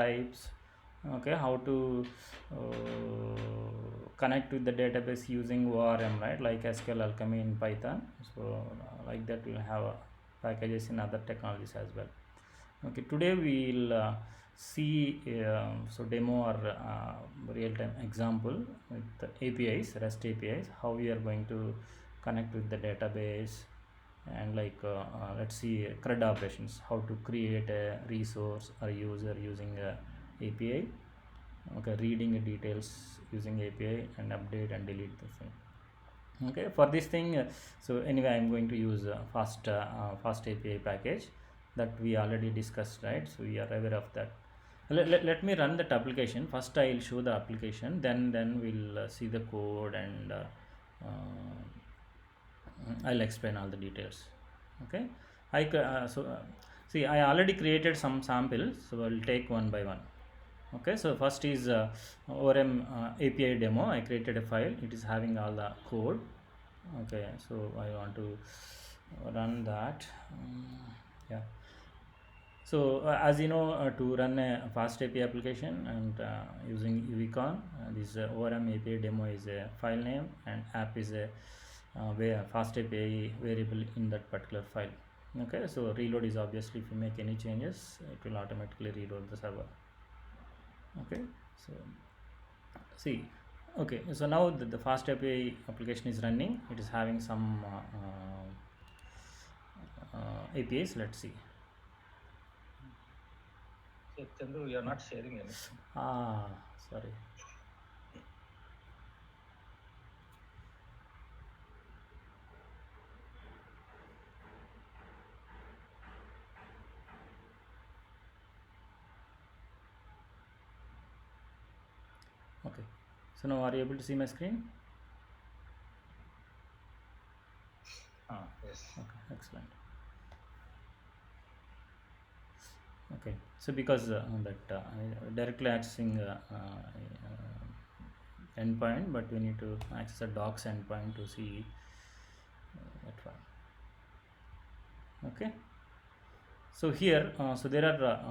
types, okay, how to connect with the database using ORM, right, like SQL Alchemy in Python. So like that we'll have packages in other technologies as well. Okay, today we'll see so demo or real-time example with the APIs, REST APIs, how we are going to connect with the database, and like let's see CRUD operations, how to create a resource or user using a API, okay, reading the details using API, and update and delete the thing. Okay, for this thing, so anyway I'm going to use FastAPI package that we already discussed, right? So we are aware of that. Let me run that application first. I'll show the application, then we'll see the code, and I'll explain all the details. Okay, see, I already created some samples, so I'll take one by one. Okay, so first is ORM API demo. I created a file, it is having all the code. Okay, so I want to run that. Yeah, so as you know, to run a FastAPI application and using UVCon, this ORM API demo is a file name, and app is a FastAPI variable in that particular file. Okay, so reload is obviously, if you make any changes, it will automatically reload the server. Okay, so see, okay, so now the FastAPI application is running. It is having some APIs. Let's see. Hey, Chandru, you are not sharing anything. Sorry. Okay, so now are you able to see my screen? Yes. Okay, excellent. Okay, so because that directly accessing endpoint, but we need to access a docs endpoint to see that one. Okay, so here so there are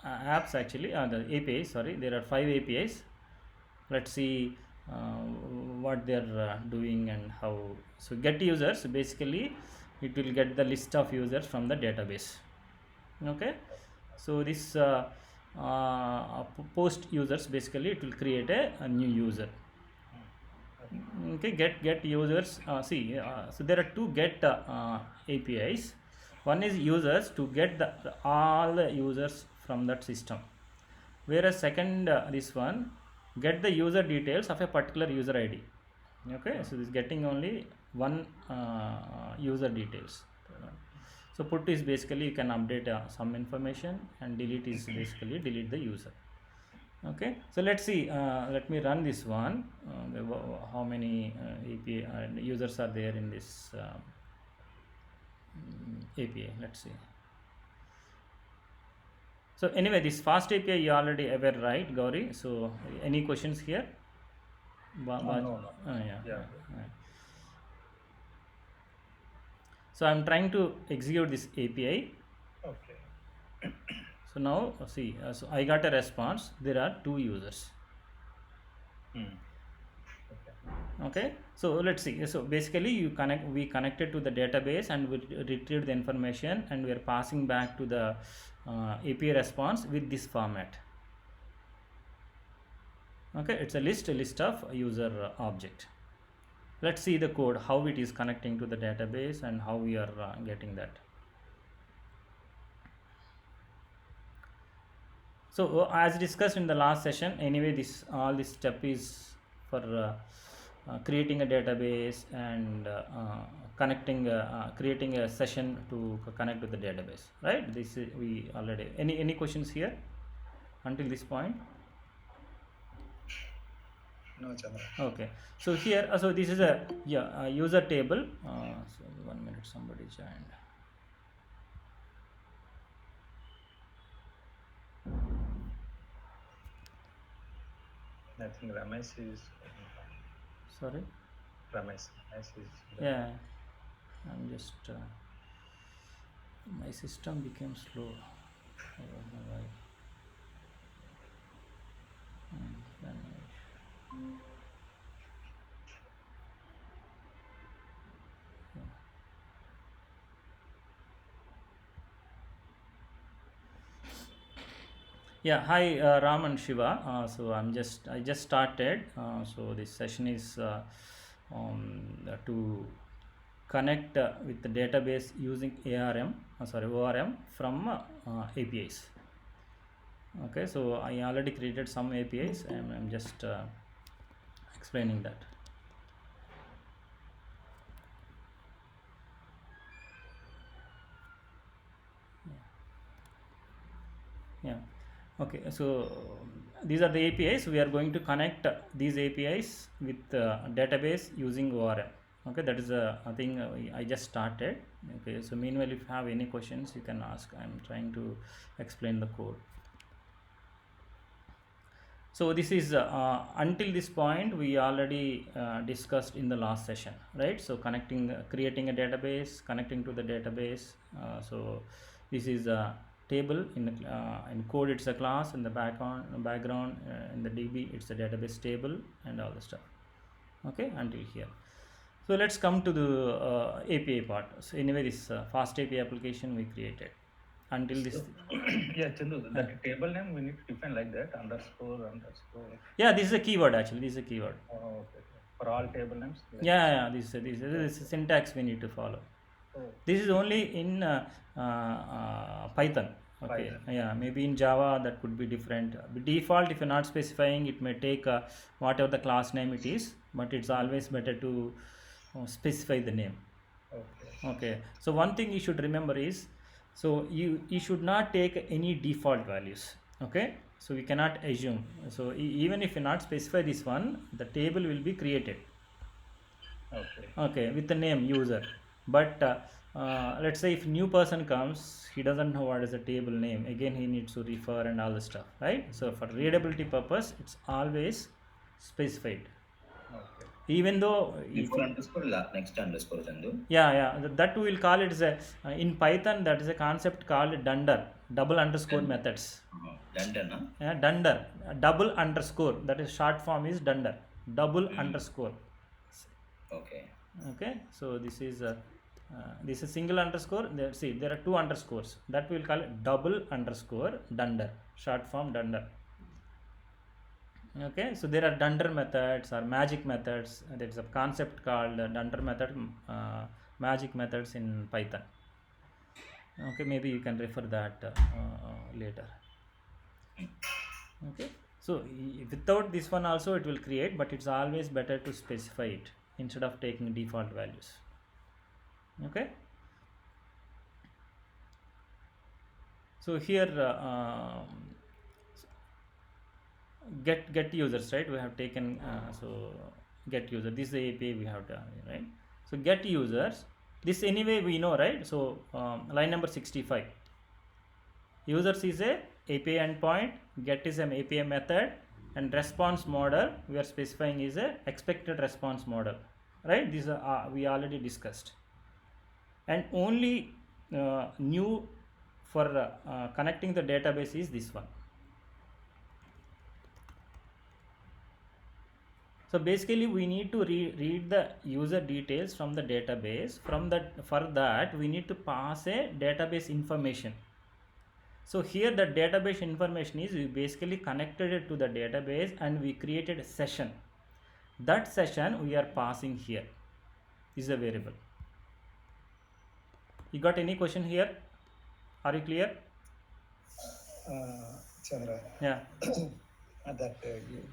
apps, actually the APIs, sorry, there are 5 APIs. Let's see what they are doing and how. So get users, basically it will get the list of users from the database. Okay, so this post users, basically it will create a new user. Okay, get users, so there are two get APIs. One is users, to get all the users from that system, whereas second this one, get the user details of a particular user ID. Okay, so this getting only one user details. So put is basically you can update some information, and delete is basically delete the user. Okay, so let's see, let me run this one. How many API users are there in this API? Let's see. So anyway, this FastAPI you already aware, right, Gauri? So any questions here? No. Yeah. So I'm trying to execute this API. Okay. So now see, so I got a response. There are 2 users. Okay, so let's see. So basically we connected to the database, and we retrieved the information, and we are passing back to the API response with this format. Okay, it's a list of user object. Let's see the code, how it is connecting to the database, and how we are getting that. So as discussed in the last session, anyway, all this step is for creating a database, and creating a session to connect with the database, right? This is, we already, any questions here until this point? No, Chandra. Okay, so here so this is a user table. So 1 minute, somebody joined. I think Ramesh is. Sorry, Ramesh is. yeah, I'm just My system became slow. I don't know why. Then yeah, hi Ram and Shiva. So I just started. So this session is to connect with the database using ORM from APIs. Okay, so I already created some APIs and I'm just explaining that. Yeah. Okay, so these are the APIs. We are going to connect these APIs with database using ORM. Okay, that is a thing I just started. Okay, so meanwhile, if you have any questions, you can ask. I'm trying to explain the code. So this is until this point we already discussed in the last session, right? So connecting, creating a database, connecting to the database. So this is a table in code. It's a class. In the background in the DB, it's a database table and all the stuff. Okay, until here. So let's come to the API part. So anyway, this FastAPI application we created. Until this, Yeah, Chandu, that table name we need to define like that, underscore. yeah, this is a keyword actually. This is a keyword. Oh, okay. For all table names? Like Yeah, this is syntax we need to follow. Oh, This is only in Python. Okay, Python. yeah, maybe in Java that could be different. By default, if you're not specifying, it may take whatever the class name it is, but it's always better to specify the name. Okay. Okay, so one thing you should remember is, so you should not take any default values. Okay, so we cannot assume. So even if you not specify this one, the table will be created. Okay, with the name user. But let's say if new person comes, he doesn't know what is the table name. Again, he needs to refer and all the stuff, right? So for readability purpose, it's always specified. Okay. Even though before underscore next underscore Chandu. yeah, that we will call it as a in Python, that is a concept called dunder, double underscore methods. Dunder, no? Yeah, dunder, double underscore, that is short form is dunder, double underscore. Okay, so this is single underscore. There are two underscores, that we will call it double underscore dunder, short form dunder. Okay, so there are dunder methods or magic methods. There is a concept called dunder method, magic methods in Python. Okay, maybe you can refer that later. Okay, so without this one also it will create, but it's always better to specify it instead of taking default values. Okay, so here get users, right? We have taken so get user, this is the API we have done, right? So get users, this anyway we know, right? So line number 65, users is a API endpoint, get is an API method, and response model we are specifying is a expected response model, right? These are we already discussed. And only new for connecting the database is this one. So basically we need to read the user details from the database. For that we need to pass a database information. So here the database information is we basically connected it to the database and we created a session. That session we are passing here is a variable. You got any question here? Are you clear? Chandra. Yeah. That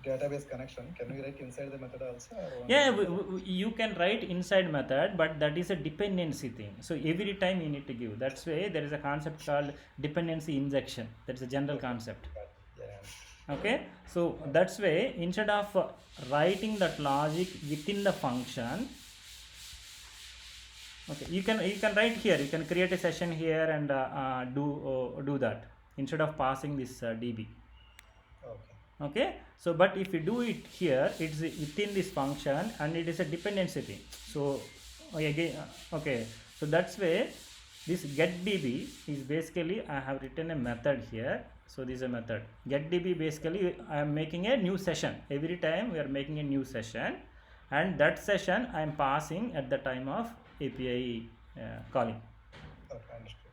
database connection, can we write inside the method also? Yeah, you can write inside method, but that is a dependency thing. So every time you need to give. That's why there is a concept called dependency injection. That's a general concept. Yeah. Okay, so that's why instead of writing that logic within the function, okay, you can write here. You can create a session here and do that instead of passing this DB. Okay, so but if you do it here, it's within this function and it is a dependency thing. So again, okay, so that's way This getDB is basically, I have written a method here. So this is a method. getDB basically I am making a new session. Every time we are making a new session, and that session I am passing at the time of API calling. Okay, understood.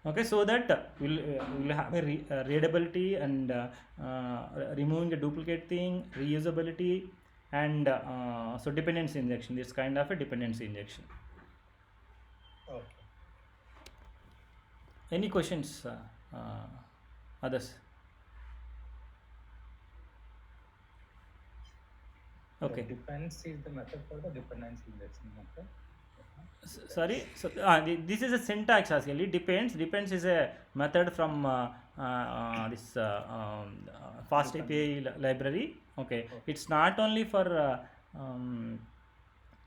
Okay, so that we'll have a readability and removing a duplicate thing, reusability, and so dependency injection. This kind of a dependency injection. Okay. Any questions, others? Okay. Depends is the method for the dependency injection method. Sorry, so this is a syntax actually. Depends is a method from this FastAPI library. Okay, it's not only for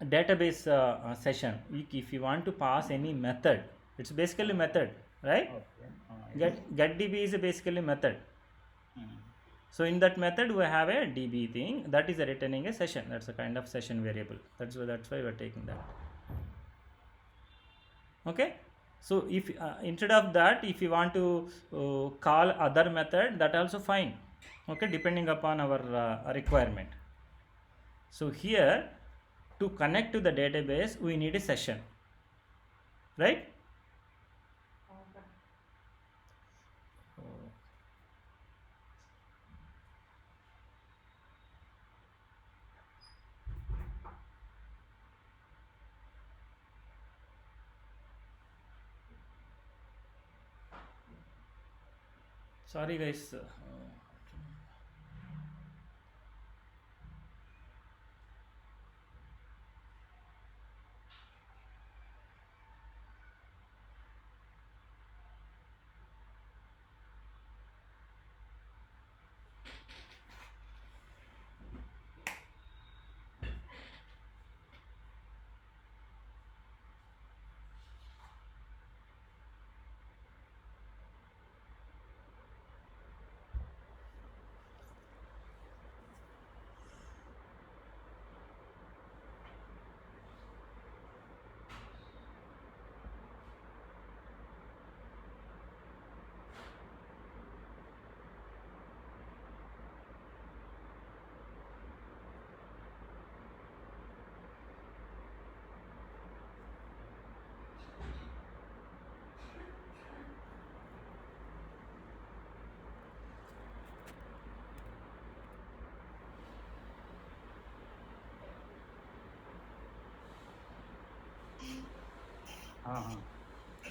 database session. If you want to pass any method, it's basically method, right? Okay. getDB is basically method. Mhm. So in that method we have a DB thing that is returning a session. That's a kind of session variable. That's why we're taking that. Okay, so if instead of that, if you want to call other method, that also fine. Okay, depending upon our requirement. So here, to connect to the database, we need a session, right? Sorry guys.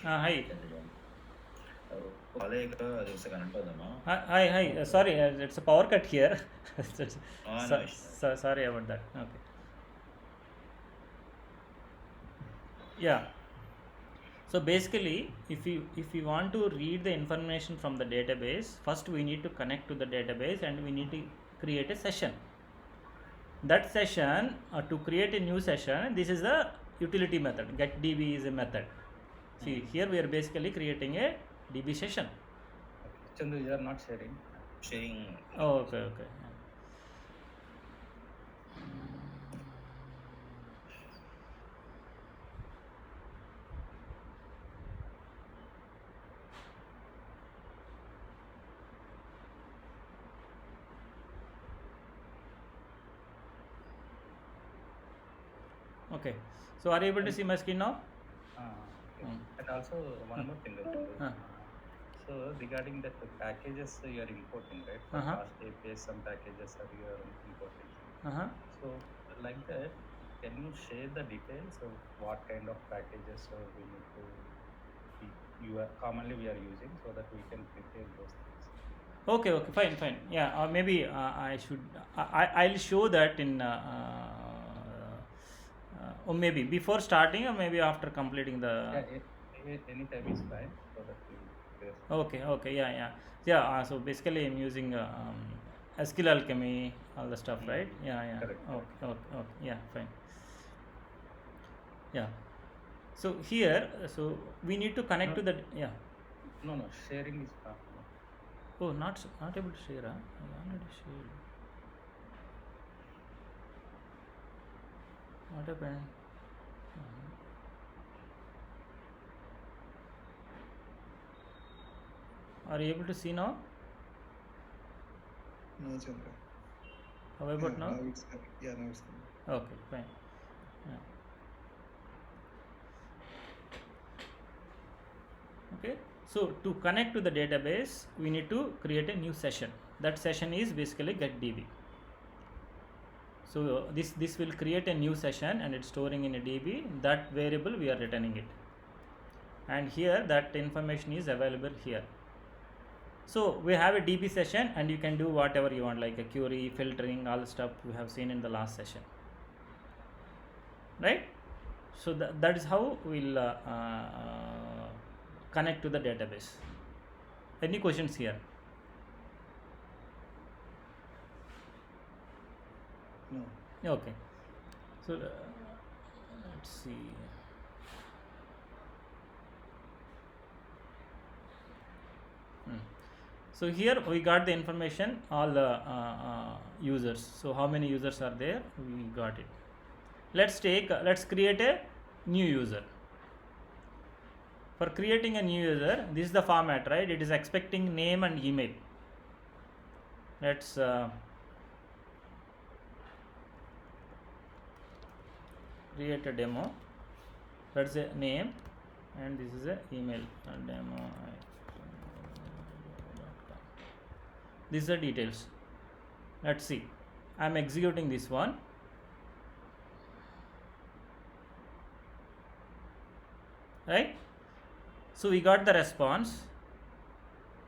Hi. College ದಿವಸ connect ಹೋದಮ್ಮ Hi. Sorry, it's a power cut here. no issue. Sorry about that. Okay. Yeah. So basically, if you want to read the information from the database, first we need to connect to the database and we need to create a session. That session, to create a new session, this is the utility method. getDB is a method. See, here we are basically creating a DB session. Chandu, you are not sharing. Sharing. Oh, okay. Okay. So are you able to see my screen now? Okay. And also one more thing. Chandu. So regarding that the packages you are importing, right? For FastAPI, some packages are you are importing. So like that, can you share the details of what kind of packages we need to commonly we are using so that we can prepare those things? Okay, fine. Yeah, or maybe I should. I'll show that in. Or maybe before starting, or maybe after completing the. Yeah, any time is fine so that we prepare. Okay. Yeah. So basically, I'm using SQL Alchemy, all the stuff, right? Yeah. Correct. Okay. Yeah, fine. Yeah. So here, so we need to connect to the No, sharing is not. Oh, not able to share. I already shared. What happened? Are you able to see now? No, Chandra. How about now? Now it's coming. Yeah, now it's coming. Okay, fine. Yeah. Okay, so to connect to the database, we need to create a new session. That session is basically getDB. So this will create a new session and it's storing in a DB. That variable we are returning it, and here that information is available here. So we have a DB session and you can do whatever you want, like a query, filtering, all the stuff we have seen in the last session, right? So that is how we'll connect to the database. Any questions here? No. Okay, so let's see. So here we got the information, all the users. So how many users are there? We got it. Let's create a new user. For creating a new user, this is the format, right? It is expecting name and email. Let's create a demo. That's a name and this is a email, demo. These are details. Let's see. I'm executing this one. Right? So we got the response,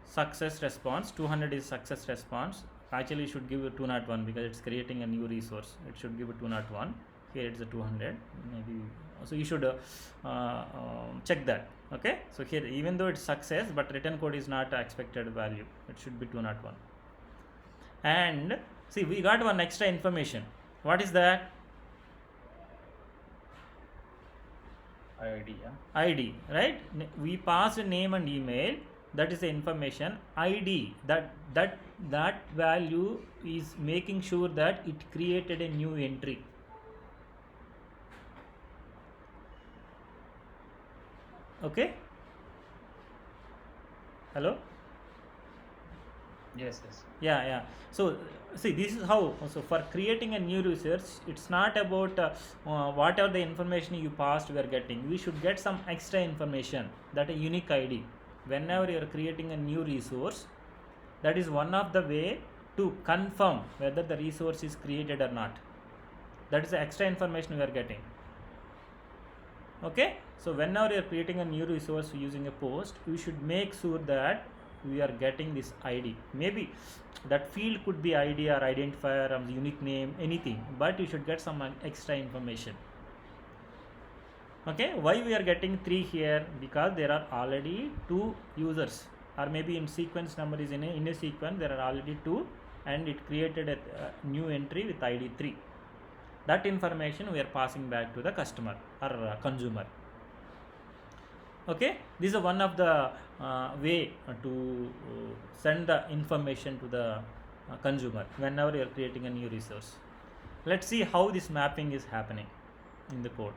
success response. 200 is success response. Actually, it should give a 201 because it's creating a new resource. It should give a 201. Here it's a 200. Maybe so. You should check that. Okay. So here, even though it's success, but return code is not expected value. It should be 201. And see, we got one extra information. What is that? ID, yeah. ID, right? We pass a name and email. That is the information. ID, that value is making sure that it created a new entry. Okay. Hello. Yes. Yeah. So see, this is how. So for creating a new research, it's not about whatever the information you passed we are getting. We should get some extra information, that a unique ID. Whenever you are creating a new resource, that is one of the way to confirm whether the resource is created or not. That is the extra information we are getting. Okay. So whenever you are creating a new resource using a post, we should make sure that we are getting this ID. Maybe that field could be ID or identifier or unique name, anything, but you should get some extra information. Okay, why we are getting 3 here? Because there are already 2 users, or maybe in sequence number is in a sequence there are already 2, and it created a new entry with ID 3. That information we are passing back to the customer or consumer. Okay, this is one of the way to send the information to the consumer whenever you are creating a new resource. Let's see how this mapping is happening in the code.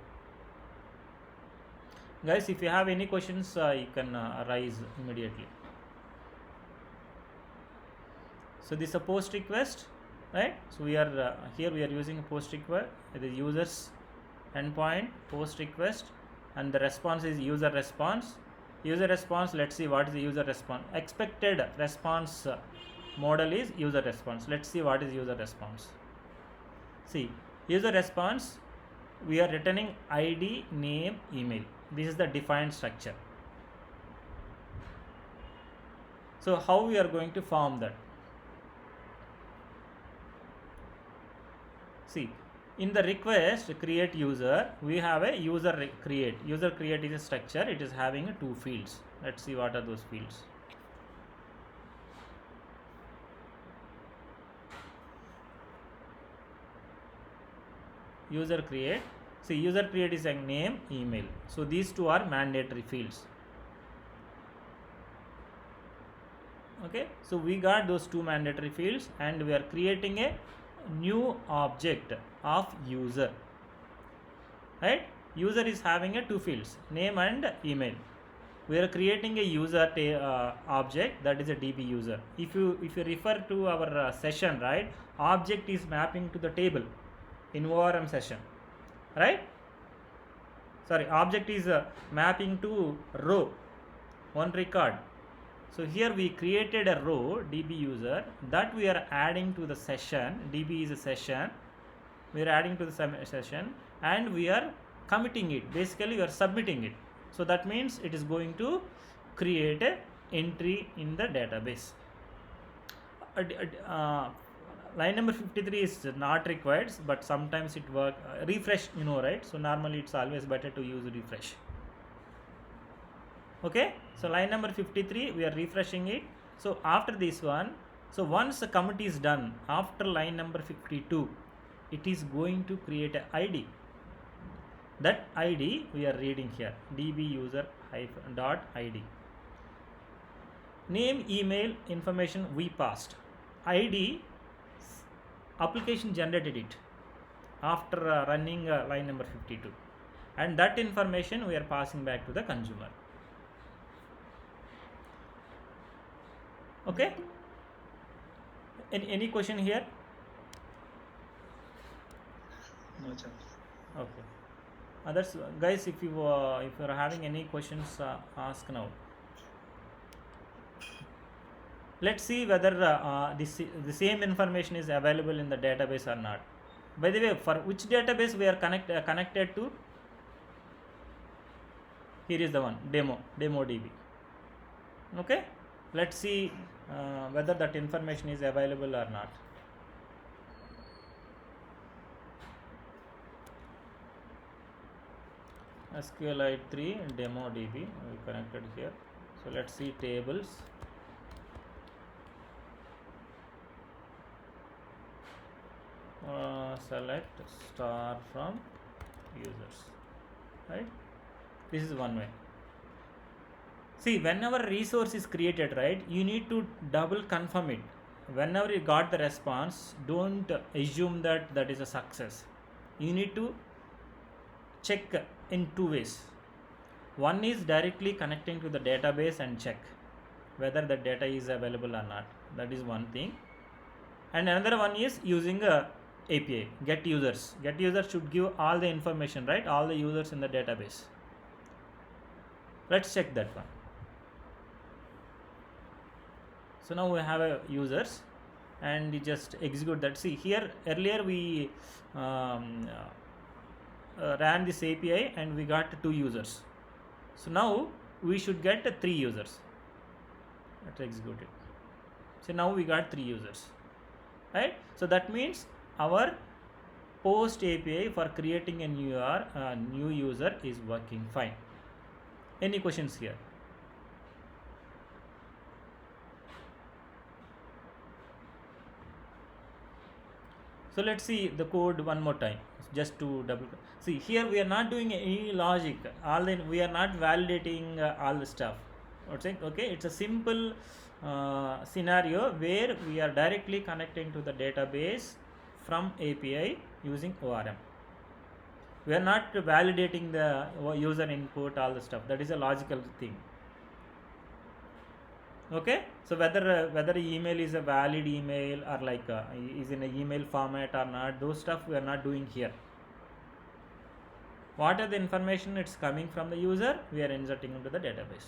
Guys, if you have any questions, you can raise immediately. So this is a post request, right? So we are here we are using a post request. It is users endpoint post request, and the response is user response. User response, let's see what is the user response. Expected response model is user response. Let's see what is user response. See, user response, we are returning ID, name, email. This is the defined structure. So how we are going to form that? See, in the request create user, we have a user create. User create is a structure. It is having 2 fields. Let's see what are those fields. User create. See, user create is a name, email. So these 2 are mandatory fields. Okay, so we got those 2 mandatory fields, and we are creating a new object of user, right? User is having a 2 fields, name and email. we are creating a user object, that is a DB user. If you refer to our session, right, object is mapping to the table in ORM session, right? Sorry, object is mapping to row, one record. So here we created a row DB user that we are adding to the session. DB is a session, we are adding to the session, and we are committing it. Basically we are submitting it. So that means it is going to create a entry in the database. Line number 53 is not required, but sometimes it work. Refresh, you know, right? So normally it's always better to use refresh. Okay, so line number 53 we are refreshing it. So after this one, so once the commit is done, after line number 52, it is going to create an ID. That ID we are reading here, db user dot id. Name, email information we passed. ID, application generated it after running line number 52, and that information we are passing back to the consumer. Okay, any question here? No, sir. Okay, others guys, if you are having any questions, ask now. Let's see whether the same information is available in the database or not. By the way, for which database we are connected to? Here is the one, demo DB. Okay, let's see whether that information is available or not. SQLite 3 demo DB we connected here. So let's see tables. Select star from users, right? This is one way. See, whenever resource is created, right, you need to double confirm it. Whenever you got the response, don't assume that that is a success. You need to check in two ways. One is directly connecting to the database and check whether the data is available or not. That is one thing. And another one is using a API, get users. Get users should give all the information, right? All the users in the database. Let's check that one. So now we have a users, and we just execute that. See here, earlier we ran this API and we got 2 users. So now we should get 3 users. Let's execute it. So now we got 3 users, right? So that means our post API for creating a new user is working fine. Any questions here? So let's see the code one more time, just to double. See here we are not doing any logic. We are not validating all the stuff. Okay, it's a simple scenario where we are directly connecting to the database from API using ORM. We are not validating the user input, all the stuff. That is a logical thing. Okay, so whether email is a valid email or like is in an email format or not, those stuff we are not doing here. What are the information it's coming from the user, we are inserting into the database,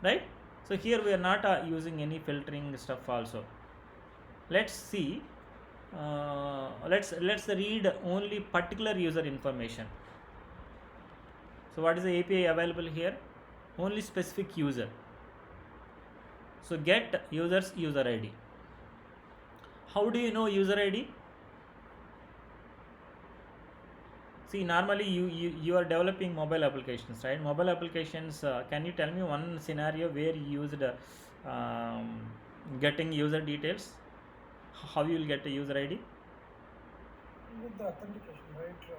right? So here we are not using any filtering stuff also. Let's see, let's read only particular user information. So what is the API available here? Only specific user. So get users user ID. How do you know user ID? See, normally you are developing mobile applications, right? Mobile applications, can you tell me one scenario where you used getting user details? How you will get a user ID? With the authentication, right? Which is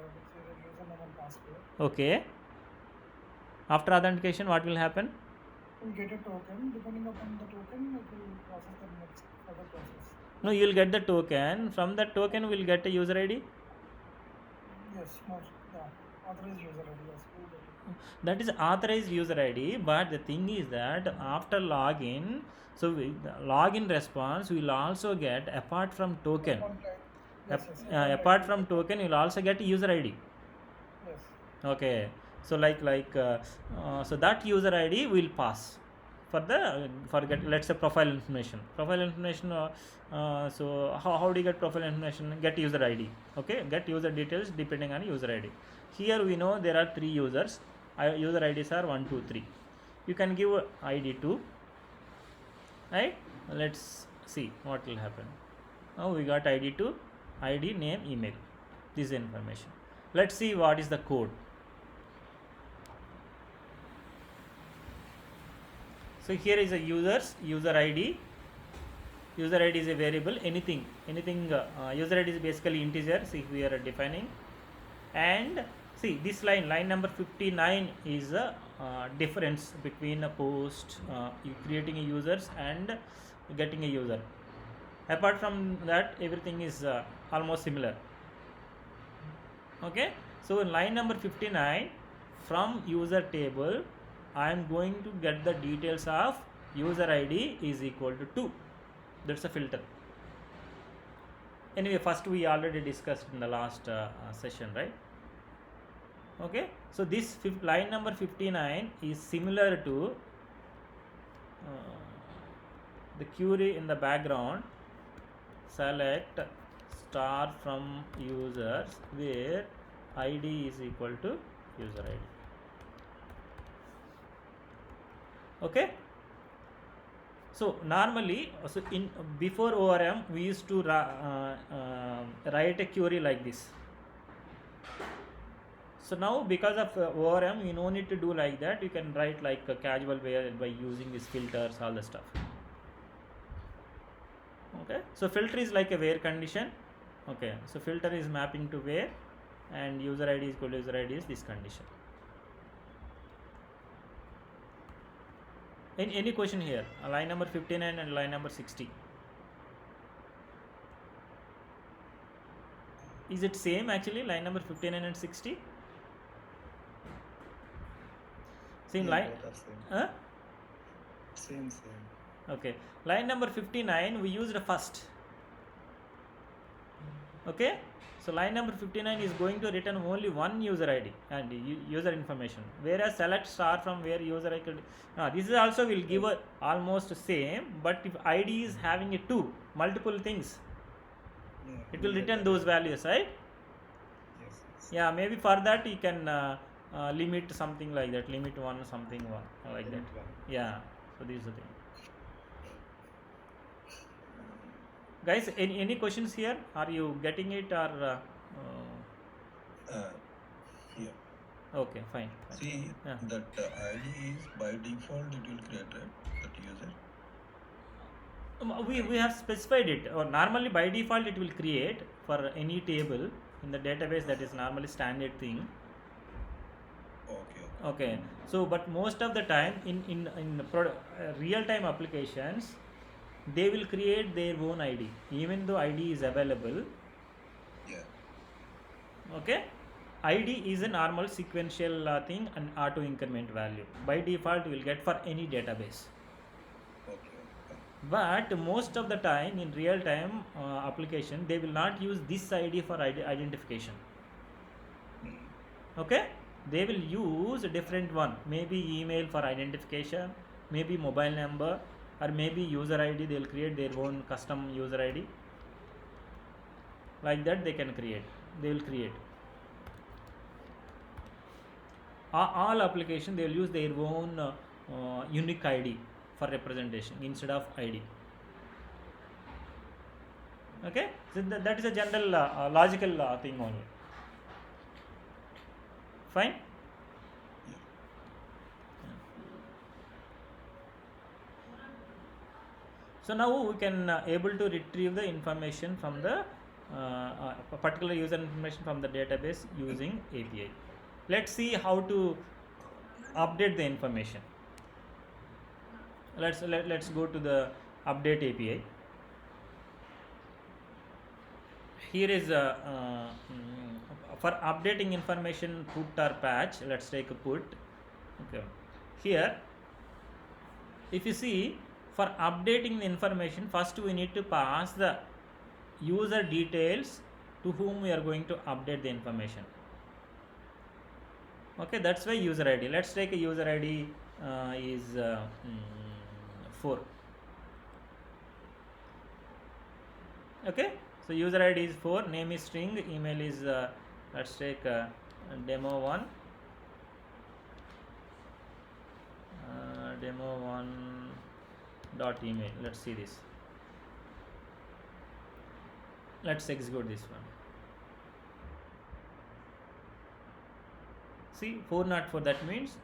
a username and password. Okay. After authentication, what will happen? We'll get a token. Depending upon the token, it will process the next further process. No, you will get the token. From that token, we will get a user ID. Yes, no, yeah, authorized user ID. Yes, we'll get that is authorized user ID, but the thing is that after login, so the login response will also get, apart from token, Account ID. Yes, yes. Account apart ID. from token, you will also get user ID. Yes. Okay, so so that user ID will pass for the for get, let's say profile information. So how do you get profile information? Get user ID. Okay, get user details depending on user ID. Here we know there are 3 users. User IDs are 1, 2, 3. You can give ID 2, right? Let's see what will happen. Now we got ID 2, ID, name, email. This is information. Let's see what is the code. So here is a user ID. User ID is a variable. Anything. User ID is basically integer. See, we are defining. And see this line number 59 is a difference between a post, creating a users and getting a user. Apart from that, everything is almost similar. Okay, so in line number 59, from user table, I am going to get the details of user ID is equal to 2. That's a filter. Anyway, first we already discussed in the last session, right? Okay, so this line number 59 is similar to the query in the background. Select star from users where ID is equal to user ID. Okay, so normally, so in before ORM we used to write a query like this. So now because of ORM, you no need to do like that. You can write like a casual way by using these filters, all the stuff. Okay, so filter is like a where condition. Okay, so filter is mapping to where, and user ID is equal to user ID is this condition. Any question here? Line number 59 and line number 60. Is it same actually, line number 59 and 60? Same Yeah, line? both are same. Same. Okay, line number 59 we used first. Okay, so line number 59 is going to return only one user ID and user information, whereas select star from where user ID. This is also will give a almost same, but if ID is having a 2 multiple things, Yeah, it will yeah, return yeah. those values, right? Yes, yes. Yeah, maybe for that you can limit something like that, limit 1 something 1 like that. Limit one. Yeah, so this is the thing. Guys, any questions here? Are you getting it or Here. okay, fine. See, Yeah. that ID is by default it will create, right? That user. We have specified it, or normally by default it will create for any table in the database. That is normally standard thing. Okay. Okay, so but most of the time in real time applications, they will create their own ID even though ID is available. Yeah. Okay, ID is a normal sequential thing and auto increment value. By default you will get for any database. Okay. But most of the time in real time application, they will not use this ID for identification. Okay, they will use a different one, maybe email for identification, maybe mobile number, or maybe user ID. They will create their own custom user ID. Like that they can create, they will create. All application they will use their own unique ID for representation instead of ID. Okay, so that is a general logical thing only. Fine. So now we can able to retrieve the information from the particular user information from the database using API. Let's see how to update the information. Let's go to the update API. here is for updating information put or patch. Let's take a put. Okay, here if you see, for updating the information, first we need to pass the user details to whom we are going to update the information. Okay, that's why user ID. Let's take a user ID is 4. Okay, so user ID is 4, name is string, email is let's take demo1 demo1 dot email. Let's see this. Let's execute this one. See, 404, that means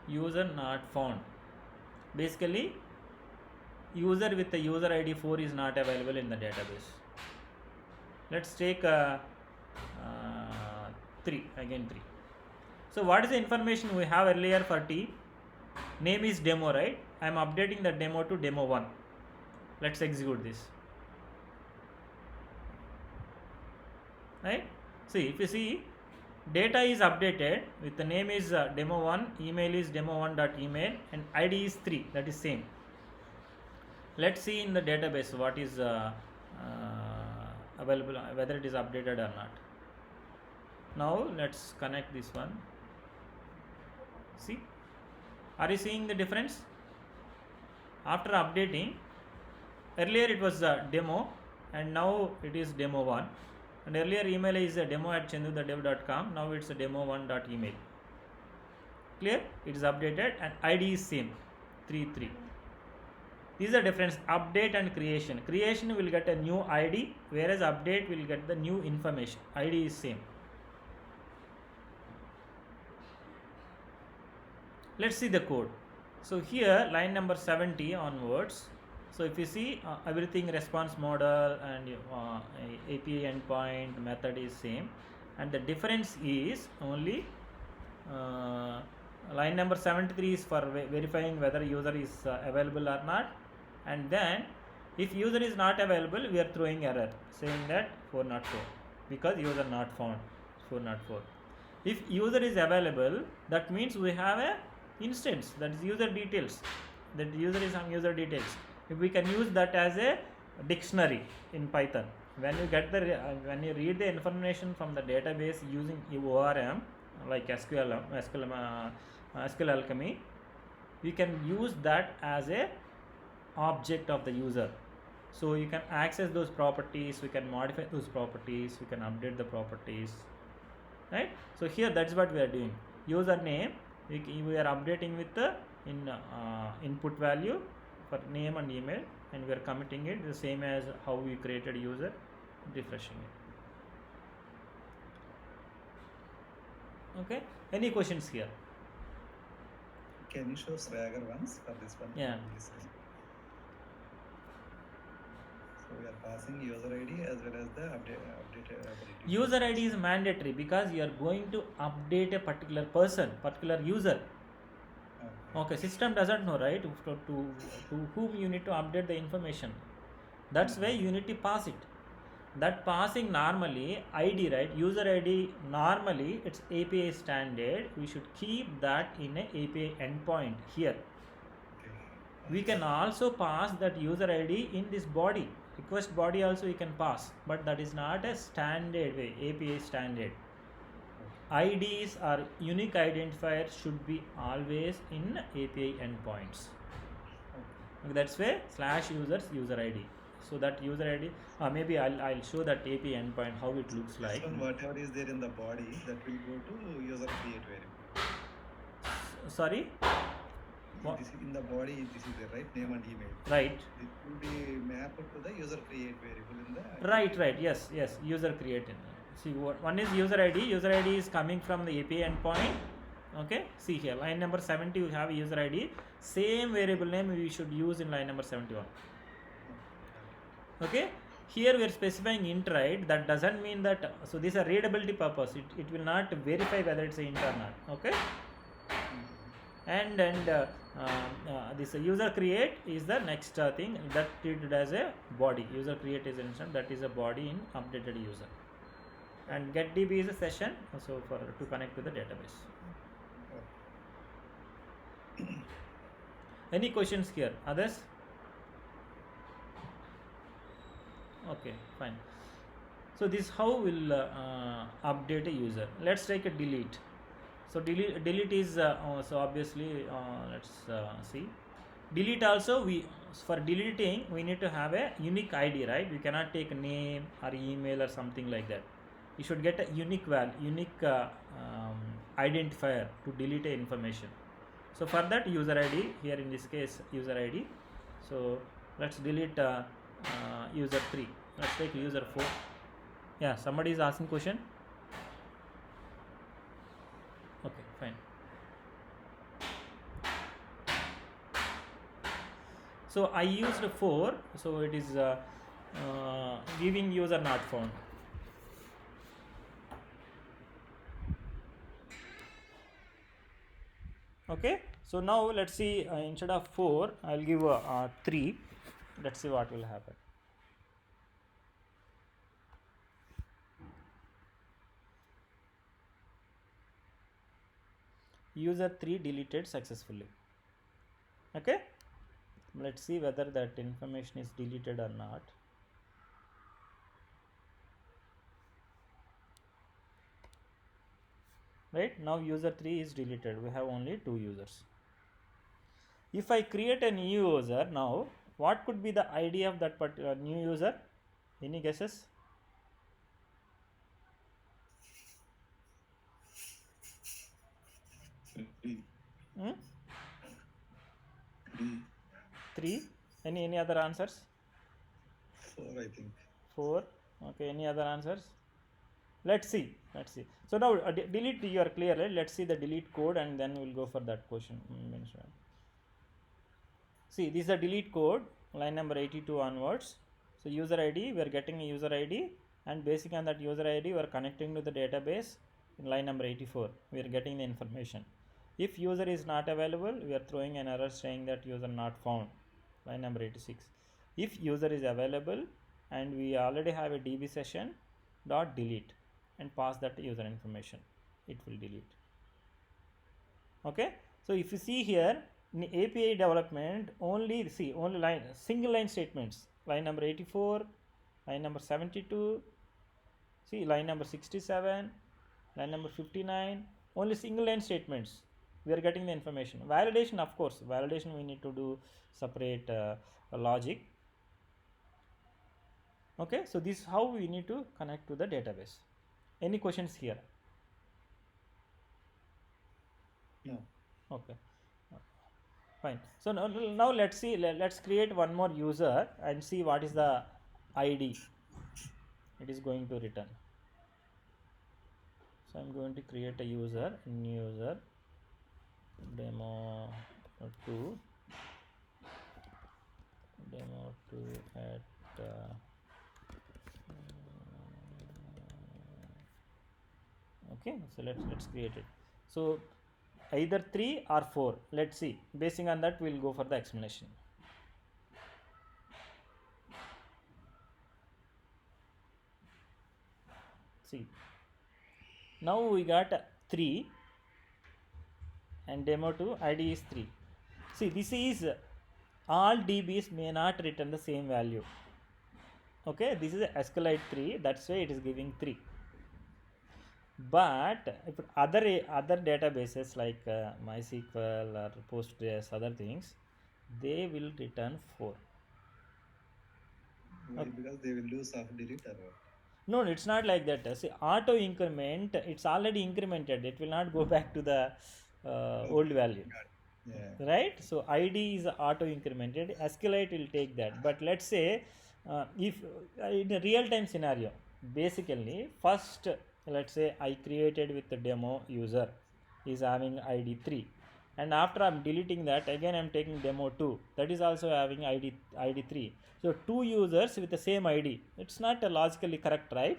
user not found. Basically, user with the user ID 4 is not available in the database. Let's take 3, again 3. So what is the information we have earlier for T? Name is demo, right? I am updating the demo to demo1. Let's execute this. Right? See, if you see, data is updated with the name is demo1, email is demo1.email, and ID is 3, that is same. Let's see in the database what is available, whether it is updated or not. Now let's connect this one. See, are you seeing the difference? After updating, earlier it was demo and now it is demo1, and earlier email is demo@chanduthedev.com, now it's demo1.email. Clear? It is updated and ID is same, 33. These are difference, update and creation. Creation will get a new ID, whereas update will get the new information. ID is same. Let's see the code. So here line number 70 onwards. So if you see everything, response model and API endpoint method is same, and the difference is only line number 73 is for verifying whether user is available or not, and then if user is not available, we are throwing error saying that 404 because user not found, 404. If user is available, that means we have a instance, that is user details, that user is some user details. If we can use that as a dictionary in Python, when you get the when you read the information from the database using ORM like SQL Alchemy, we can use that as a object of the user. So you can access those properties, we can modify those properties, we can update the properties, right? So here that's what we are doing. Username, we are updating with the input value for name and email, and we are committing it the same as how we created user, refreshing it. Okay, any questions here? Can you show Swagger once for this one? Yeah. So we are passing user ID as well as the updated ability. User ID is mandatory because you are going to update a particular person, particular user. Okay, system doesn't know, right, to whom you need to update the information. That's why you need to pass it. That passing normally ID, right, user ID normally it's API standard. We should keep that in a API endpoint here. We can also pass that user ID in this body, request body also we can pass, but that is not a standard way, API standard. IDs or unique identifiers should be always in API endpoints. Okay, that's why /users user ID. So that user ID, maybe I'll show that API endpoint how it looks like. So whatever is there in the body, that will go to user create variable. Sorry? This is in the body, this is there, right? Name and email. Right. It will be mapped to the user create variable in the. Right. Yes. User created. See, one is user ID. User ID is coming from the API endpoint. Okay. See here, line number 70, you have user ID. Same variable name we should use in line number 71. Okay. Here we are specifying int, right? That doesn't mean that. So this is a readability purpose. It will not verify whether it's an int or not. Okay. And this user create is the next thing that treated as a body. User create is an instance, that is a body in updated user, and get db is a session, so for to connect to the database. Any questions here, others? Okay, fine. So this how will update a user. Let's take a delete. So delete is so obviously let's see. Delete also, we for deleting we need to have a unique ID, right? We cannot take a name or email or something like that. You should get a unique value, unique identifier to delete a information. So for that, user ID, here in this case user ID. So let's delete user 3. Let's take user 4. Yeah, somebody is asking question. Okay, fine. So I used 4, so it is giving user not found. Okay, so now let's see, instead of 4 I'll give 3. Let's see what will happen. User 3 deleted successfully. Okay, let's see whether that information is deleted or not. Right, now user 3 is deleted, we have only 2 users. If I create a new user now, what could be the ID of that particular new user? Any guesses? Hmm? 3. Any other answers? 4, I think. 4. Okay, any other answers? Let's see. So now delete, you are clear, right? Let's see the delete code and then we'll go for that question. See, this is a delete code, line number 82 onwards. So user ID, we are getting a user ID, and basically on that user ID we are connecting to the database in line number 84. We are getting the information. If user is not available, we are throwing an error saying that user not found, line number 86. If user is available and we already have a db session dot delete and pass that user information, it will delete. Okay, so if you see here in API development, only line, single line statements, line number 84, line number 72, see line number 67, line number 59, only single line statements we are getting the information. Validation, of course, validation we need to do separate logic. Okay, so this is how we need to connect to the database. Any questions here? No. Okay, fine. So now let's see, let's create one more user and see what is the ID it is going to return. So I'm going to create a user, new user, demo 2 at okay, so let's create it. So either 3 or 4, let's see, basing on that we'll go for the explanation. See, now we got 3 and demo 2 ID is 3. See, this is all DBs may not return the same value. Okay, this is SQLite 3, that's why it is giving 3. But if other databases like MySQL or Postgres, other things, they will return 4. Why? Because they will lose of delete or what? No, it's not like that. See, auto increment, it's already incremented. It will not go back to the old value. Yeah. Right? So ID is auto incremented. SQLite will take that. But let's say if in a real time scenario, basically first let's say I created with the demo user is having ID 3, and after I'm deleting that, again I'm taking demo 2, that is also having ID 3. So 2 users with the same ID, it's not logically correct, right?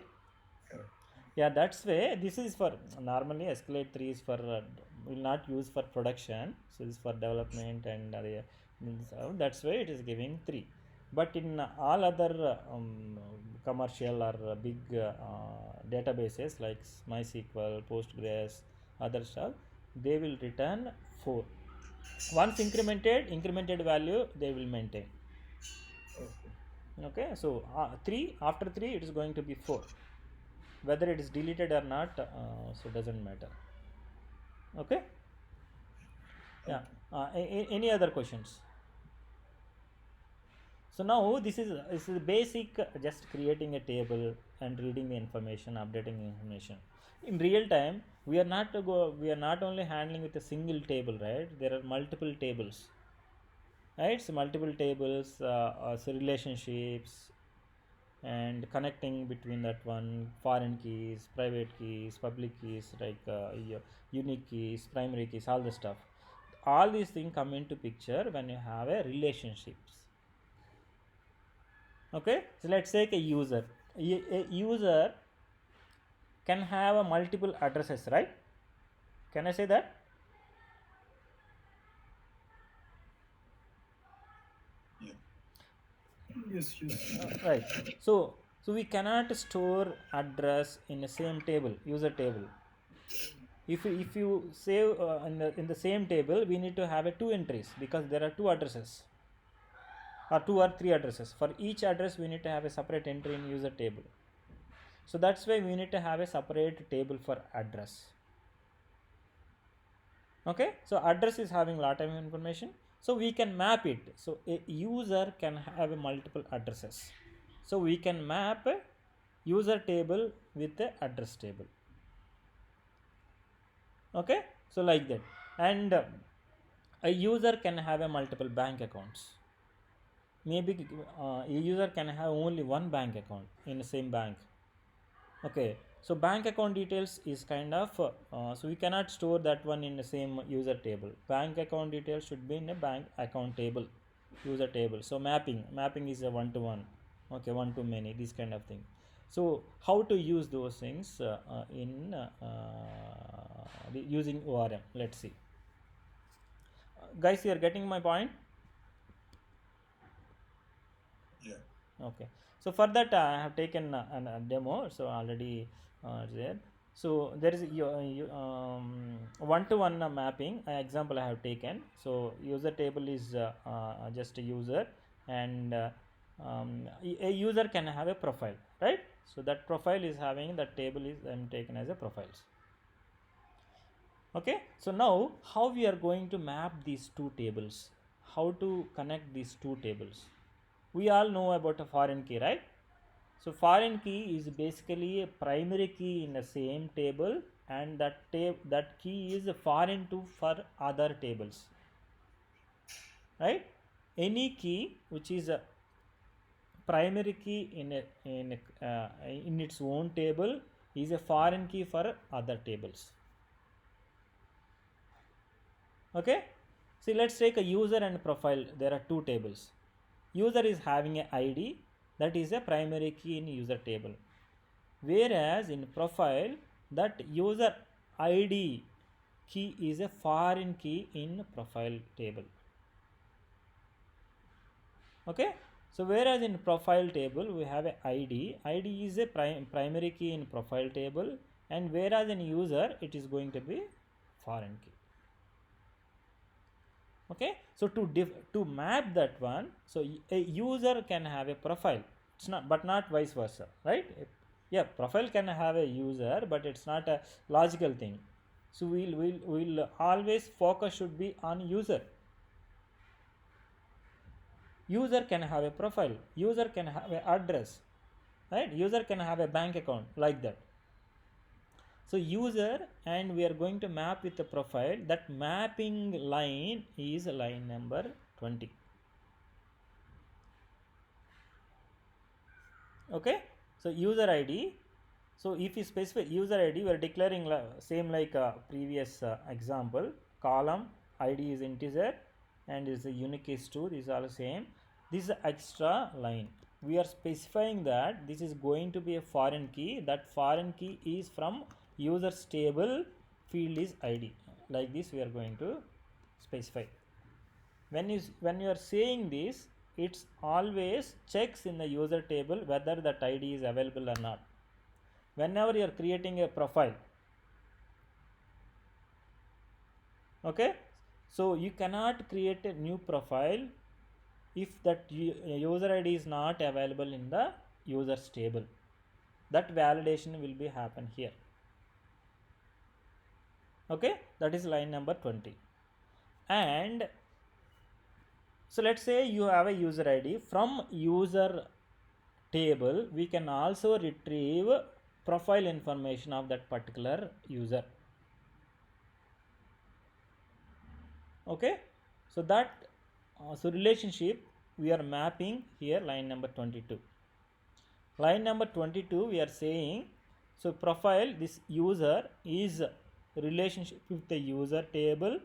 Correct. Yeah, that's way. This is for normally SQLite 3 is for will not use for production. So this is for development and that's why it is giving 3. But in all other commercial or big databases like MySQL, Postgres, other stuff, they will return 4. Once incremented value they will maintain. Okay, so 3, after 3 it is going to be 4. Whether it is deleted or not, so doesn't matter. Okay. Yeah. Any other questions? So now this is basic, just creating a table and reading the information, updating the information. In real time, we are not only handling with a single table, right? There are multiple tables, right? So multiple tables, so relationships, and connecting between that one, foreign keys, private keys, public keys, like unique keys, primary keys, all the stuff. All these things come into picture when you have a relationships. Okay, so let's take a user. A user can have a multiple addresses, right? Can I say that? Yes. Right. So we cannot store address in the same table, user table. If you save in the same table, we need to have a 2 entries, because there are 2 addresses or 2 or 3 addresses. For each address we need to have a separate entry in user table. So that's why we need to have a separate table for address. Okay, so address is having lot of information, so we can map it. So a user can have a multiple addresses, so we can map a user table with the address table. Okay, so like that. And a user can have a multiple bank accounts. Maybe a user can have only one bank account in the same bank. Okay, so bank account details is kind of so we cannot store that one in the same user table. Bank account details should be in a bank account table, user table. So mapping is a one-to-one, okay, one to many, this kind of thing. So how to use those things in using ORM? Let's see. Guys, you are getting my point? Yeah. Okay, so for that I have taken a demo, so already there. So there is one-to-one mapping example I have taken. So user table is just a user, and a user can have a profile, right? So that profile is having, that table is taken as a profiles. Okay, so now how we are going to map these 2 tables, how to connect these 2 tables? We all know about a foreign key, right? So foreign key is basically a primary key in the same table, and that key is foreign to for other tables, right? Any key which is a primary key in its own table is a foreign key for other tables. Okay, see, let's take a user and profile. There are 2 tables. User is having a ID, that is a primary key in user table, whereas in profile that user ID key is a foreign key in profile table. Okay, so whereas in profile table we have a ID is a primary key in profile table, and whereas in user it is going to be foreign key. Okay, so to map that one, so a user can have a profile, it's not, but not vice versa, right? Yeah, profile can have a user, but it's not a logical thing. So we'll always focus should be on user. User can have a profile, user can have an address, right? User can have a bank account, like that. So user, and we are going to map with the profile. That mapping line is line number 20. Okay, so user ID. So if you specify user ID, we are declaring same like previous example. Column ID is integer and is a unique is 2. These are the same. This is extra line. We are specifying that this is going to be a foreign key. That foreign key is from user's table, field is ID, like this we are going to specify. When you are saying this, it's always checks in the user table whether that ID is available or not. Whenever you are creating a profile, okay, so you cannot create a new profile if that user ID is not available in the users table. That validation will be happen here. Okay, that is line number 20. And so let's say you have a user ID. From user table we can also retrieve profile information of that particular user. Okay, so that so relationship we are mapping here, line number 22. Line number 22 we are saying, so profile, this user is relationship with the user table.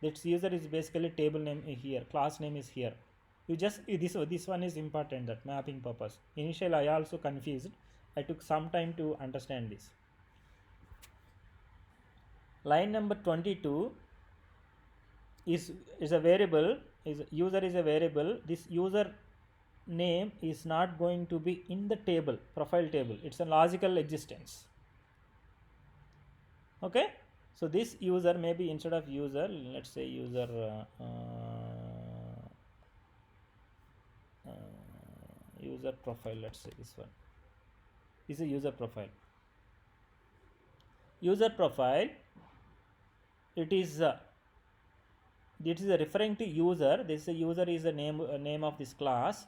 This user is basically table name here, class name is here. You just this one is important, that mapping purpose. Initially I also confused, I took some time to understand this. Line number 22 is a variable, is user is a variable. This user name is not going to be in the table, profile table. It's a logical existence. Okay, so this user, maybe instead of user, let's say user user profile, let's say this one is a user profile. User profile, it is referring to user. This user is a name of this class,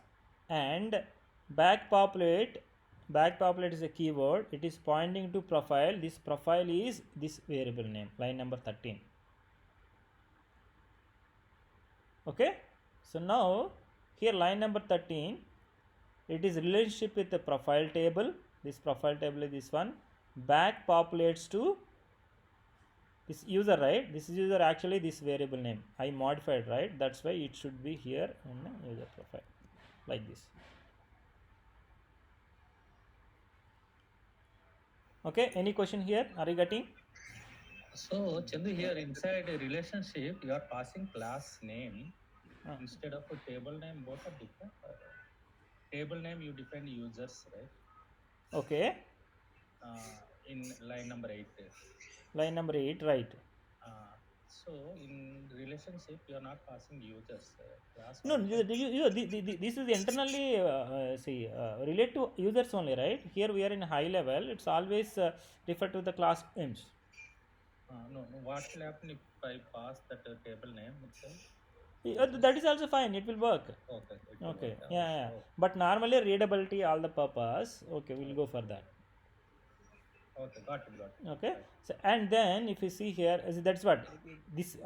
and back populate is a keyword. It is pointing to profile. This profile is this variable name, line number 13. Okay, so now here line number 13, it is relationship with the profile table. This profile table is this one. Back populates to this user, right? This user actually this variable name I modified, right? That's why it should be here in the user profile, like this. Okay, any question here? Are you getting? So Chandu, here inside a relationship you are passing class name instead of a table name. Both are different. Table name you define users, right? Okay. In line number 8. Line number 8, right? So in relationship you are not passing users. Class No, this is internally relate to users only, right? Here we are in high level. It's always refer to the class names. No, what will happen if I pass that table name itself? That is also fine. It will work. Okay. Okay. Yeah. But normally readability, all the purpose. Okay, we'll go for that. Okay, got it. Okay, so and then if you see here, that's what this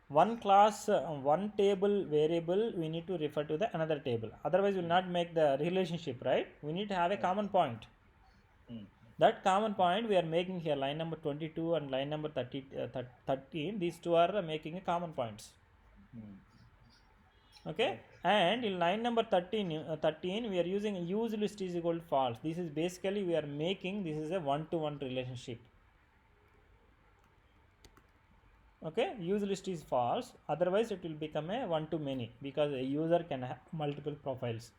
one class, one table variable, we need to refer to the another table. Otherwise, we will not make the relationship, right? We need to have a common point. That common point we are making here, line number 22 and line number 13. These two are making a common points. Okay, and in line number 13 we are using use list is equal to false. This is basically we are making, this is a one-to-one relationship. Okay, use list is false, otherwise it will become a one-to-many, because a user can have multiple profiles.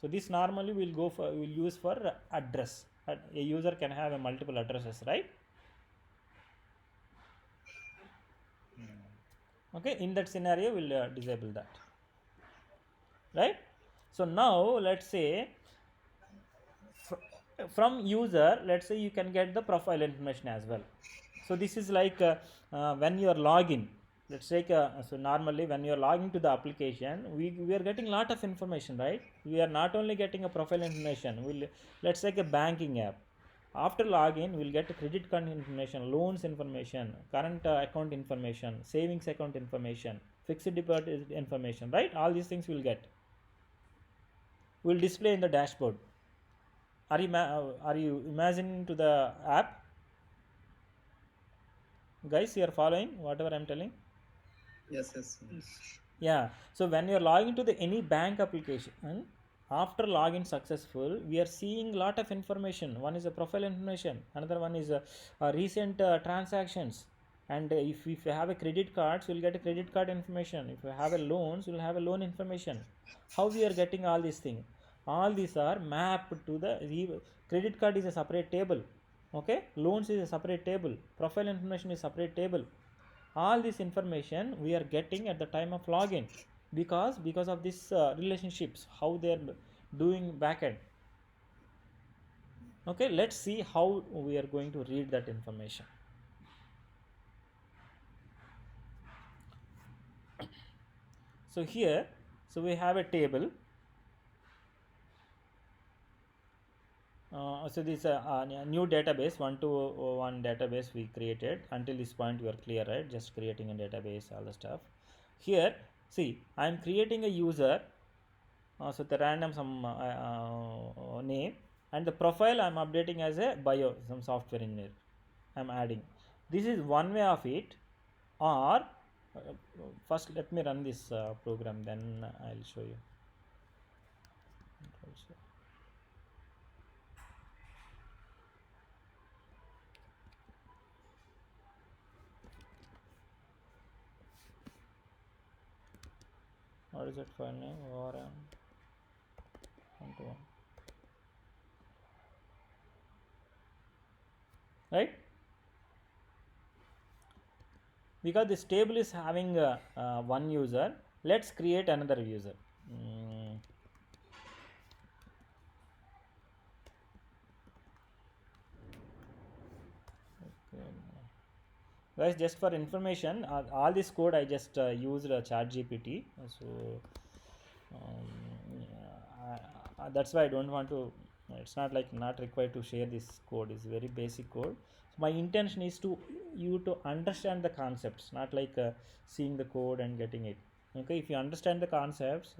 So this normally we'll use for address. A user can have a multiple addresses, right? Okay, in that scenario we'll disable that, right? So now let's say from user, let's say you can get the profile information as well. So this is like when you are login, let's take so normally when you are logging to the application, we are getting lot of information, right? We are not only getting a profile information. Let's take a banking app. After login, we'll get credit card information, loans information, current account information, savings account information, fixed deposit information, right? All these things we'll get. We'll display in the dashboard. Are you imagining to the app? Guys, you are following whatever I'm telling? Yes. Yeah. So when you are logging to any bank application, after login successful, we are seeing lot of information. One is a profile information, another one is recent transactions, And if you have a credit cards, you'll get a credit card information. If you have a loans, you'll have a loan information. How we are getting all these things? All these are mapped to the credit card is a separate table. Okay, loans is a separate table, profile information is separate table. All this information we are getting at the time of login, because of this relationships, how they are doing backend. Okay, let's see how we are going to read that information. So here, so we have a table. So this new database, 1-to-1 database we created. Until this point you are clear, right? Just creating a database, all the stuff. Here, see, I am creating a user. So the random some name, and the profile I am updating as a bio, some software engineer I am adding. This is one way of it. Or first let me run this program, then I'll show you. What is that file name? Or 1-to-1, right? Because this table is having one user, let's create another user. Guys, just for information, all this code I just used ChatGPT, so that's why I don't want to. It's not like not required to share this code. It's very basic code. So my intention is to you to understand the concepts, not like seeing the code and getting it. Okay, if you understand the concepts,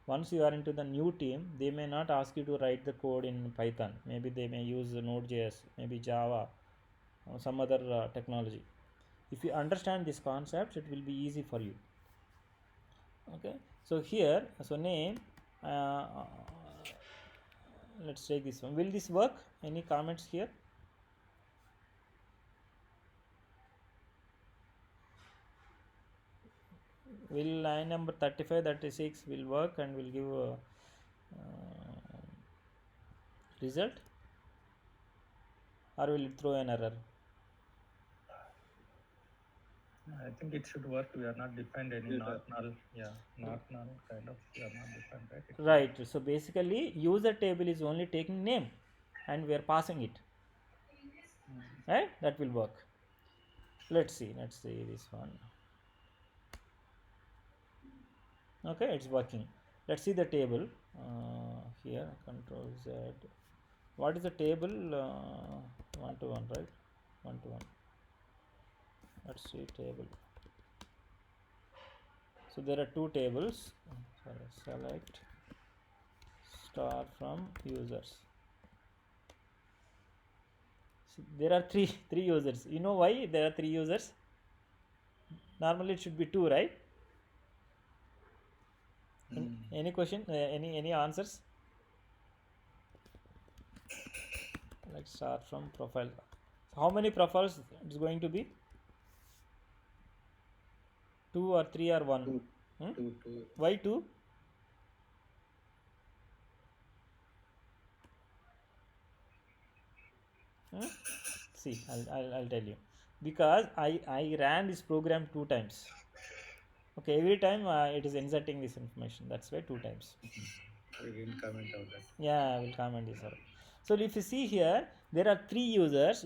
once you are into the new team, they may not ask you to write the code in Python. Maybe they may use Node.js, maybe Java, or some other technology. If you understand these concepts, it will be easy for you. Okay, so here, so name, let's take this one. Will this work? Any comments here? Will line number 35, 36 will work and will give a result, or will it throw an error? I think it should work. We are not defined any not null. Yeah, not null kind of. We are not defined, right? Right. So basically, user table is only taking name, and we are passing it. Right? That will work. Let's see this one. Okay, it's working. Let's see the table here. Control Z. What is the table? 1-to-1, right? 1-to-1. Let's see table. So there are two tables. Select star from users. So there are three users. You know why there are three users? Normally it should be two, right? Any question? Any answers? Let's start from profile. So how many profiles it's going to be? 2 or 3 or 1? Two. Why 2? See, I'll tell you. Because I ran this program 2 times. Okay, every time it is inserting this information. That's why 2 times. We will comment on that. Yeah, I will comment this out. So if you see here, there are 3 users,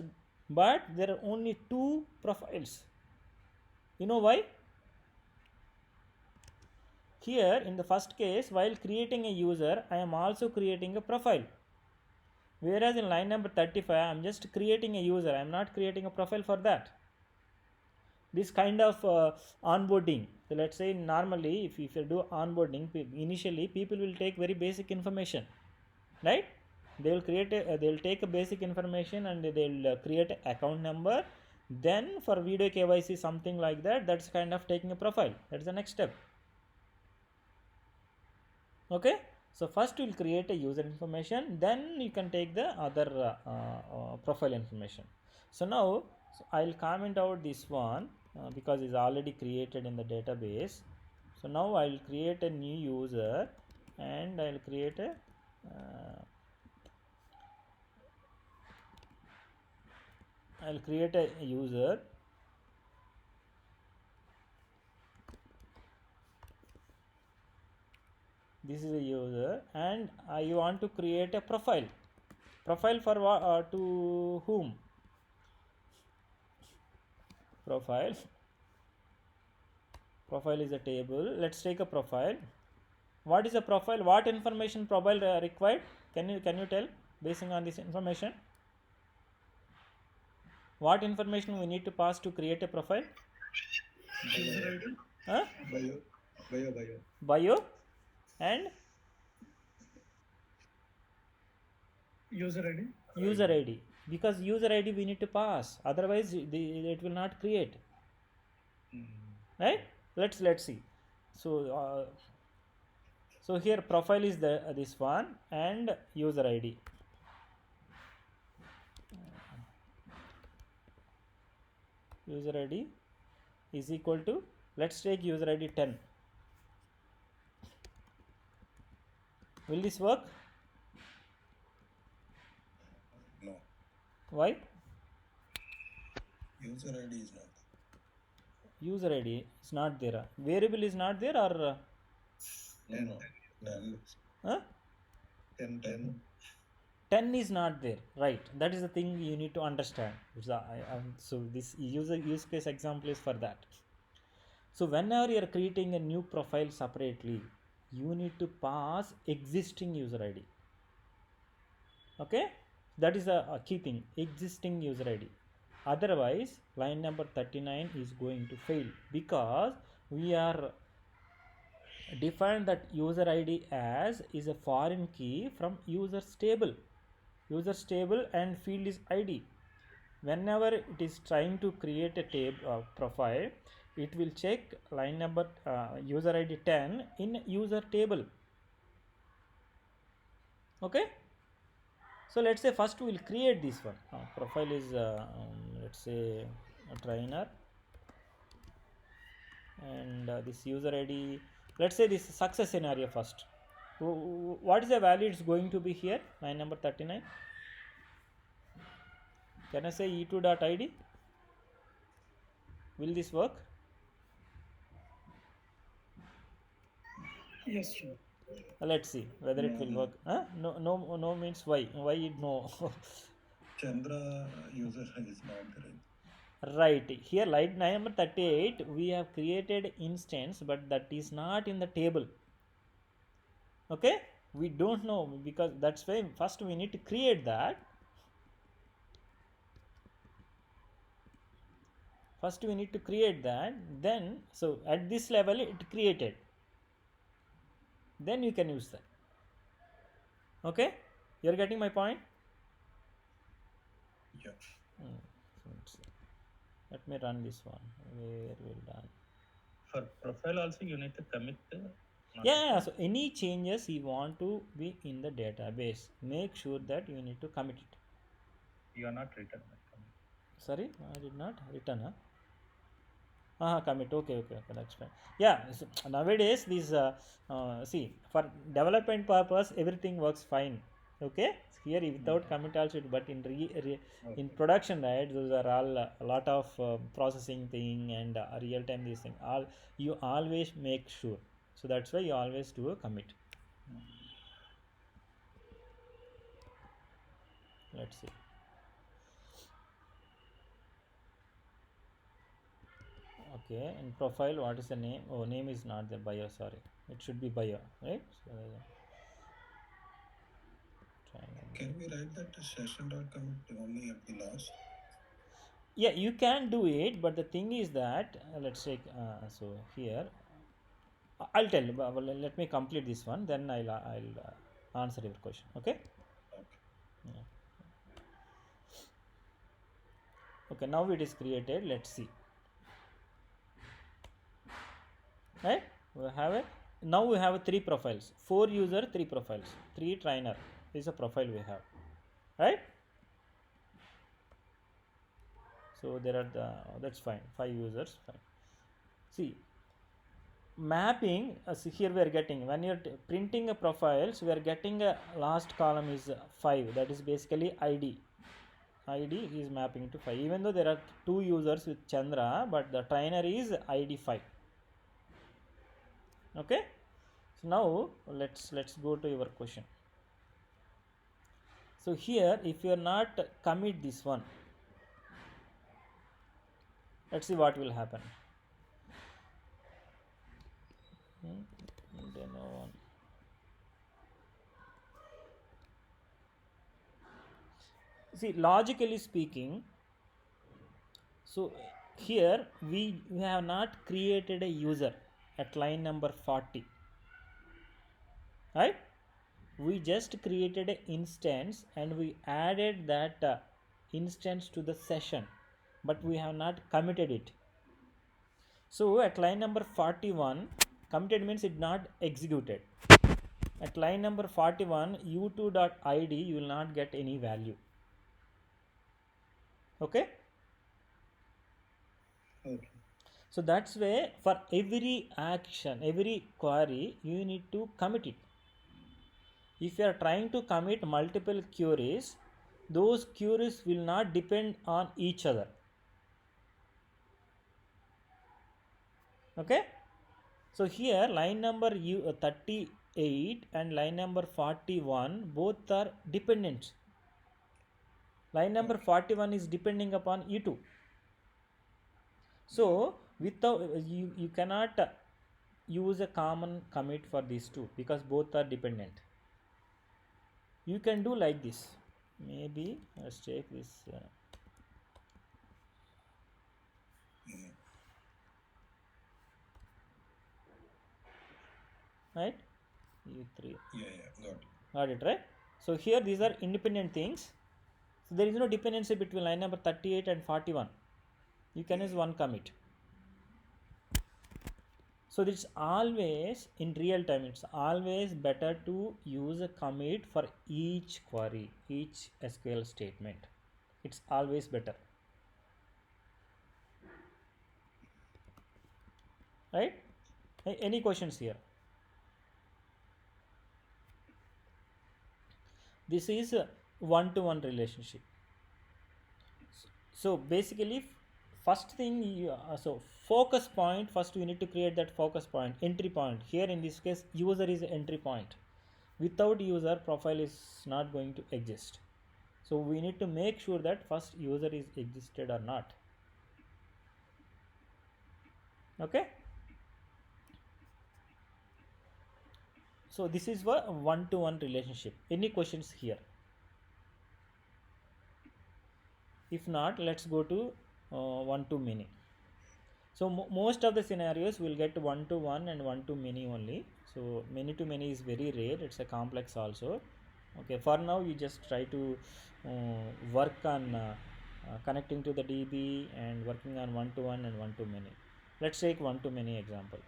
but there are only 2 profiles. You know why? Here in the first case, while creating a user, I am also creating a profile. Whereas in line number 35, I am just creating a user. I am not creating a profile for that. This kind of onboarding. So let's say normally if you do onboarding, initially people will take very basic information, right? They will create they will take a basic information and they will create an account number. Then for video KYC, something like that, that's kind of taking a profile. That's the next step. Okay, so first you will create a user information, then you can take the other profile information. So now So I'll comment out this one because it's already created in the database. So now I'll create a new user and I'll create a user. This is a user and I want to create a profile. Profile for what? To whom? Profile. Profile is a table. Let's take a profile. What is a profile? What information profile required? Can you tell based on this information? What information we need to pass to create a profile? User ID. Huh? Bio. And User ID. user ID, because user ID we need to pass, otherwise it will not create. Right? Let's see. So so here profile is this one and user ID. User ID is equal to, let's take user ID 10. Will this work? No. Why? User ID is not. User ID is not there. Variable is not there, or 10. 10 is not there, right? That is the thing you need to understand. So this use case example is for that. So whenever you are creating a new profile separately, you need to pass existing user ID. Okay, that is a key thing, existing user ID. Otherwise line number 39 is going to fail, because we are defined that user ID as is a foreign key from user's table. User's table and field is ID. Whenever it is trying to create a table profile, it will check line number user ID 10 in user table. Okay, so let's say first we will create this one. Profile is let's say a trainer, and this user ID, let's say this success scenario first. What is the value it's going to be here? Line number 39. Can I say e2.id? Will this work? Yes, sure. Let's see whether it will work. No means why no? Chandra user is not there. Right, here line number 38 we have created instance, but that is not in the table. Okay, we don't know, because that's why first we need to create that. Then so at this level it created, then you can use that. Okay, you're getting my point? Yeah. Let me run this one. Where will done? For profile also you need to commit. Yeah, so any changes you want to be in the database, make sure that you need to commit it. You are not written that commit. Sorry, I did not return. Commit. Okay, that's fine. Yeah, so nowadays these see, for development purpose everything works fine. Okay, here without commit also, but in in production, right, those are all a lot of processing thing and real time this thing. All you always make sure. So that's why you always do a commit. Let's see. Okay, in profile, what is the name? Oh, name is not the bio, sorry. It should be bio, right? So, can we write that session.commit only at the last? Yeah, you can do it, but the thing is that let's take so here I'll tell you. Well, let me complete this one, then I'll answer your question. Okay. Yeah. Okay, now it is created. Let's see. Right, we have it. Now we have 3 profiles, 4 user, 3 profiles, 3 trainer is a profile we have, right? So there are that's fine, 5 users, fine. See, mapping, see here we are getting, when you're printing a profiles, we are getting a last column is 5, that is basically id is mapping to 5, even though there are 2 users with Chandra, but the trainer is id 5. Okay, so now let's go to your question. So here, if you are not commit this one, let's see what will happen. Demo one. See, logically speaking, so here we have not created a user at line number 40, right? We just created an instance and we added that instance to the session, but we have not committed it. So at line number 41, committed means it not executed. At line number 41, u2.id, you will not get any value. Okay? Okay. So that's why for every action, every query, you need to commit it. If you are trying to commit multiple queries, those queries will not depend on each other. Okay? So here line number 38 and line number 41 both are dependent. Line number 41 is depending upon u2. So without you cannot use a common commit for these two because both are dependent. You can do like this. Maybe let's take this. Right? U3. Yeah, Got it, right? So here these are independent things. So there is no dependency between line number 38 and 41. You can use one commit. So it's always in real time, it's always better to use a commit for each query, each SQL statement. It's always better. Right? Any questions here? This is a one-to-one relationship. So basically, first thing so focus point, first you need to create that focus point, entry point. Here in this case, user is the entry point. Without user, profile is not going to exist. So we need to make sure that first user is existed or not. Okay. So this is a one-to-one relationship. Any questions here? If not, let's go to one-to-many. So most of the scenarios will get one-to-one and one-to-many only. So many-to-many is very rare. It's a complex also. Okay, for now you just try to work on connecting to the DB and working on one-to-one and one-to-many. Let's take one-to-many example.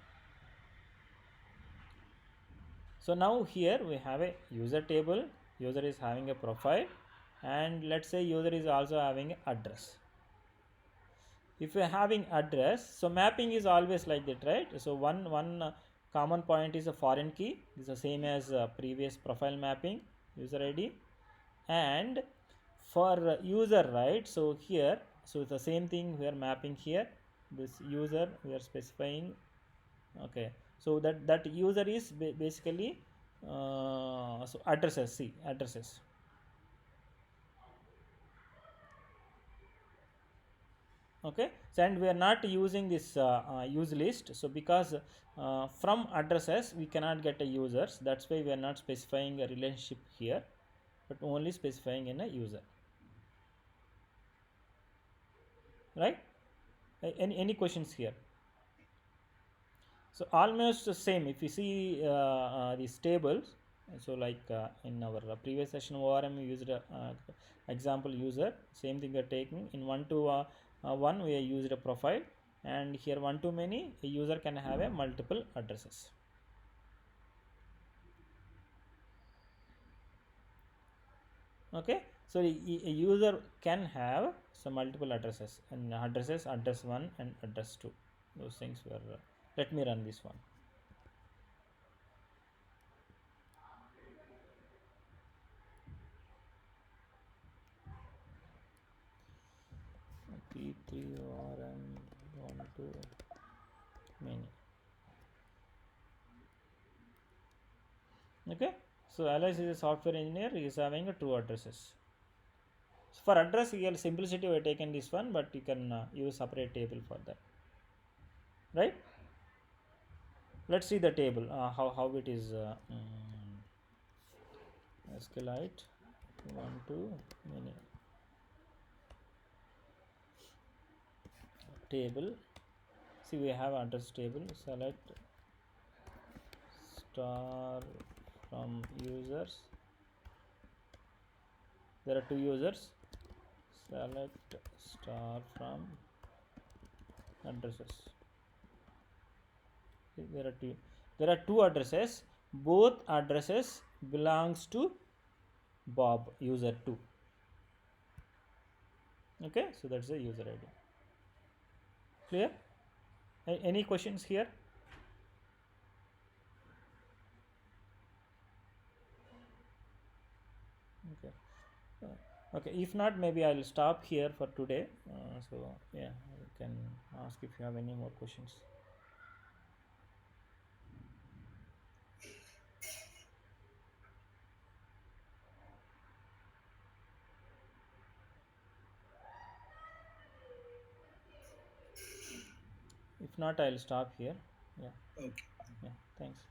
So now here we have a user table. User is having a profile, and let's say user is also having an address. If you are having address, so mapping is always like that, right? So one common point is a foreign key. This is the same as previous profile mapping, user ID, and for user, right? So here, so it's the same thing we are mapping here. This user we are specifying. Okay, so that user is basically so addresses. See, addresses. Okay, so and we are not using this use list, so because from addresses we cannot get a users, that's why we are not specifying a relationship here, but only specifying in a user. Right? Any questions here? So almost the same. If you see these tables, so like in our previous session ORM we used example user, same thing we are taking in one we used a profile, and here one-to-many, a user can have a multiple addresses. Okay, So a user can have some multiple addresses, and address 1 and address 2. Those things were let me run this one. P3 RM 1 2 many. Okay, so Alice is a software engineer. He is having a 2 addresses. So for address here simplicity we have taken this one, but you can use separate table for that, right? Let's see the table, how it is SQLite 1 2 many table. See, we have address table. Select star from users. There are 2 users. Select star from addresses. See, there are two addresses. Both addresses belongs to Bob, user 2. Okay, so that's the user ID. Clear? Any questions here? Okay. Okay, if not, maybe I'll stop here for today. So yeah, you can ask if you have any more questions. If not, I'll stop here. Yeah. Okay. Yeah. Thanks.